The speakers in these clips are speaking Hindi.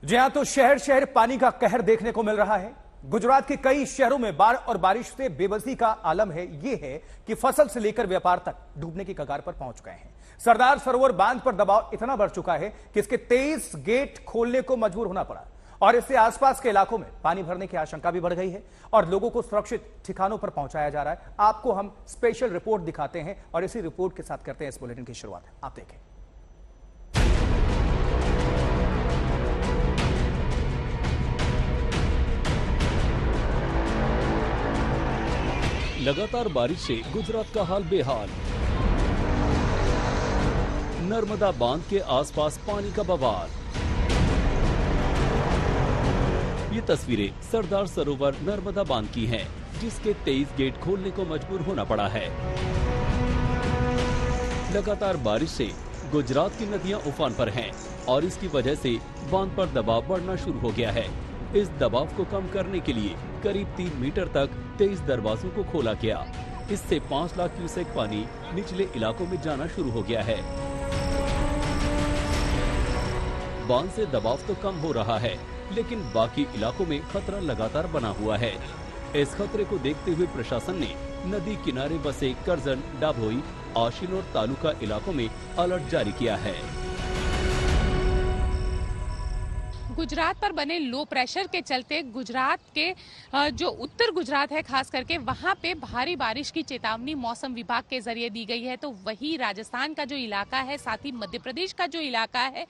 जी हां, तो शहर शहर पानी का कहर देखने को मिल रहा है। गुजरात के कई शहरों में बाढ़ और बारिश से बेबसी का आलम है। यह है कि फसल से लेकर व्यापार तक डूबने की कगार पर पहुंच गए हैं। सरदार सरोवर बांध पर दबाव इतना बढ़ चुका है कि इसके 23 गेट खोलने को मजबूर होना पड़ा और इससे आसपास के इलाकों में पानी भरने की आशंका भी बढ़ गई है और लोगों को सुरक्षित ठिकानों पर पहुंचाया जा रहा है। आपको हम स्पेशल रिपोर्ट दिखाते हैं और इसी रिपोर्ट के साथ करते हैं इस बुलेटिन की शुरुआत। आप देखें। लगातार बारिश से गुजरात का हाल बेहाल। नर्मदा बांध के आसपास पानी का बवाल। ये तस्वीरें सरदार सरोवर नर्मदा बांध की हैं, जिसके 23 गेट खोलने को मजबूर होना पड़ा है। लगातार बारिश से गुजरात की नदियां उफान पर हैं और इसकी वजह से बांध पर दबाव बढ़ना शुरू हो गया है। इस दबाव को कम करने के लिए करीब 3 मीटर तक 23 दरवाजों को खोला गया। इससे 5 लाख क्यूसेक पानी निचले इलाकों में जाना शुरू हो गया है। बांध से दबाव तो कम हो रहा है, लेकिन बाकी इलाकों में खतरा लगातार बना हुआ है। इस खतरे को देखते हुए प्रशासन ने नदी किनारे बसे करजन, डाभोई, आशिनोर तालुका इलाकों में अलर्ट जारी किया है। गुजरात पर बने लो प्रेशर के चलते गुजरात के जो उत्तर गुजरात है खास करके वहां पे भारी बारिश की चेतावनी मौसम विभाग के जरिए दी गई है। तो वही राजस्थान का जो इलाका है, साथ ही मध्य प्रदेश का जो इलाका है,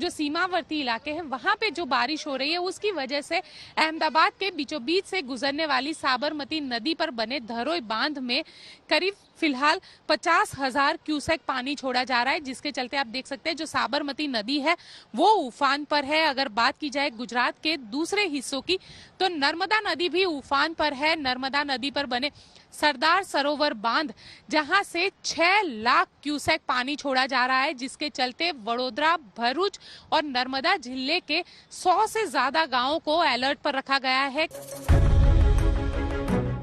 जो सीमावर्ती इलाके हैं, वहां पे जो बारिश हो रही है उसकी वजह से अहमदाबाद के बीचों बीच से गुजरने वाली साबरमती नदी पर बने धरोई बांध में करीब फिलहाल 50,000 क्यूसेक पानी छोड़ा जा रहा है, जिसके चलते आप देख सकते हैं जो साबरमती नदी है वो उफान पर है। अगर बात की जाए गुजरात के दूसरे हिस्सों की तो नर्मदा नदी भी उफान पर है। नर्मदा नदी पर बने सरदार सरोवर बांध जहां से 6 लाख क्यूसेक पानी छोड़ा जा रहा है, जिसके चलते वडोदरा, भरूच और नर्मदा जिले के 100 से ज्यादा गांवों को अलर्ट पर रखा गया है।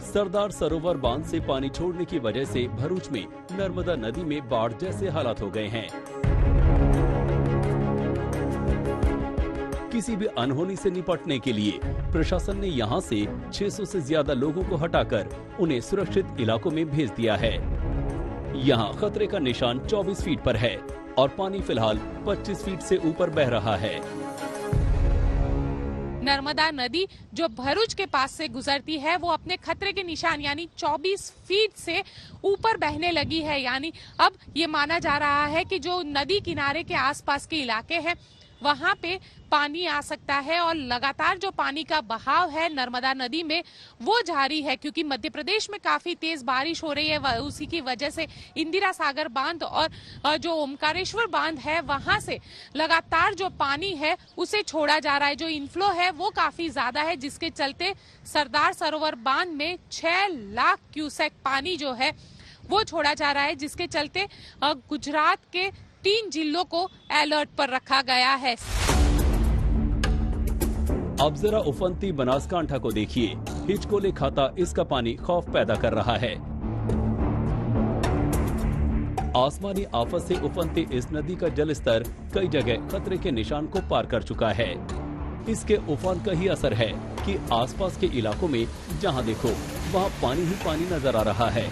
सरदार सरोवर बांध से पानी छोड़ने की वजह से भरूच में नर्मदा नदी में बाढ़ जैसे हालात हो गए हैं। किसी भी अनहोनी से निपटने के लिए प्रशासन ने यहां से 600 से ज्यादा लोगों को हटाकर उन्हें सुरक्षित इलाकों में भेज दिया है। यहां खतरे का निशान 24 फीट पर है और पानी फिलहाल 25 फीट से ऊपर बह रहा है। नर्मदा नदी जो भरूच के पास से गुजरती है वो अपने खतरे के निशान यानी 24 फीट से ऊपर बहने लगी है। यानी अब ये माना जा रहा है कि जो नदी किनारे के आसपास के इलाके हैं वहां पे पानी आ सकता है और लगातार जो पानी का बहाव है नर्मदा नदी में वो जारी है, क्योंकि मध्य प्रदेश में काफी तेज बारिश हो रही है। उसी की वजह से इंदिरा सागर बांध और जो ओमकारेश्वर बांध है वहां से लगातार जो पानी है उसे छोड़ा जा रहा है। जो इनफ्लो है वो काफी ज्यादा है, जिसके चलते सरदार सरोवर बांध में 6 लाख क्यूसेक पानी जो है वो छोड़ा जा रहा है, जिसके चलते गुजरात के 3 जिलों को अलर्ट पर रखा गया है। अब जरा उफनती बनासकांठा को देखिए। हिचकोले खाता इसका पानी खौफ पैदा कर रहा है। आसमानी आफत से उफनती इस नदी का जलस्तर कई जगह खतरे के निशान को पार कर चुका है। इसके उफान का ही असर है कि आसपास के इलाकों में जहां देखो वहां पानी ही पानी नजर आ रहा है।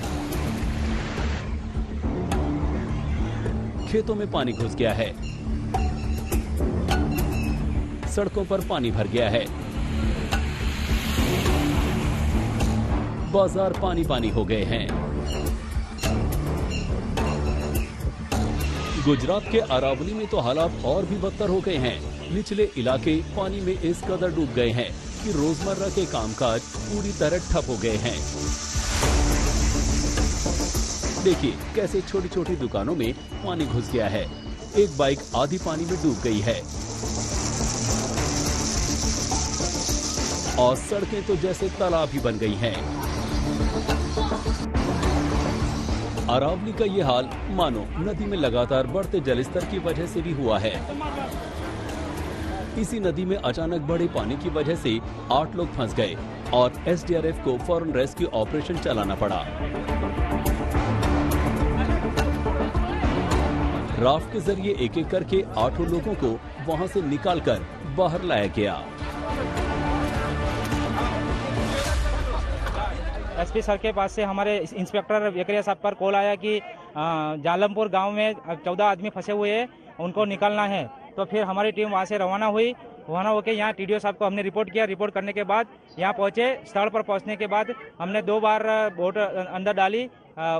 खेतों में पानी घुस गया है, सड़कों पर पानी भर गया है, बाजार पानी पानी हो गए हैं। गुजरात के अरावली में तो हालात और भी बदतर हो गए हैं। निचले इलाके पानी में इस कदर डूब गए हैं कि रोजमर्रा के कामकाज पूरी तरह ठप हो गए हैं। देखिए कैसे छोटी छोटी दुकानों में पानी घुस गया है। एक बाइक आधी पानी में डूब गई है और सड़कें तो जैसे तालाब ही बन गई हैं। अरावली का ये हाल मानो नदी में लगातार बढ़ते जलस्तर की वजह से भी हुआ है। इसी नदी में अचानक बढ़े पानी की वजह से 8 लोग फंस गए और एसडीआरएफ को फौरन रेस्क्यू ऑपरेशन चलाना पड़ा। राफ्ट के जरिए एक एक करके 8 लोगों को वहां से निकालकर बाहर लाया गया। एसपी सर के पास से हमारे इंस्पेक्टर वेकरिया साहब पर कॉल आया कि जालमपुर गांव में 14 आदमी फंसे हुए हैं, उनको निकालना है। तो फिर हमारी टीम वहां से रवाना हुई। रवाना होकर यहाँ टीडीओ साहब को हमने रिपोर्ट किया। रिपोर्ट करने के बाद यहाँ पहुंचे। स्थल पर पहुंचने के बाद हमने 2 बार बोट अंदर डाली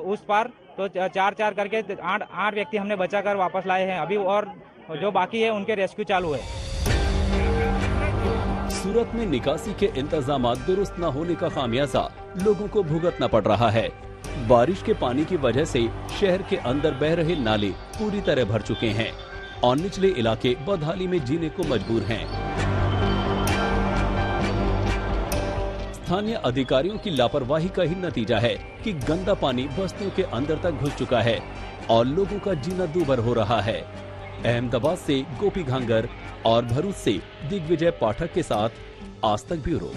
उस पार, तो 4-4 करके 8 व्यक्ति हमने बचाकर वापस लाए हैं। अभी और जो बाकी है उनके रेस्क्यू चालू है। सूरत में निकासी के इंतजाम दुरुस्त न होने का खामियाजा लोगों को भुगतना पड़ रहा है। बारिश के पानी की वजह से शहर के अंदर बह रहे नाले पूरी तरह भर चुके हैं और निचले इलाके बदहाली में जीने को मजबूर हैं। स्थानीय अधिकारियों की लापरवाही का ही नतीजा है कि गंदा पानी बस्तियों के अंदर तक घुस चुका है और लोगों का जीना दूभर हो रहा है। अहमदाबाद से गोपी घांगर और भरूच से दिग्विजय पाठक के साथ आज तक ब्यूरो।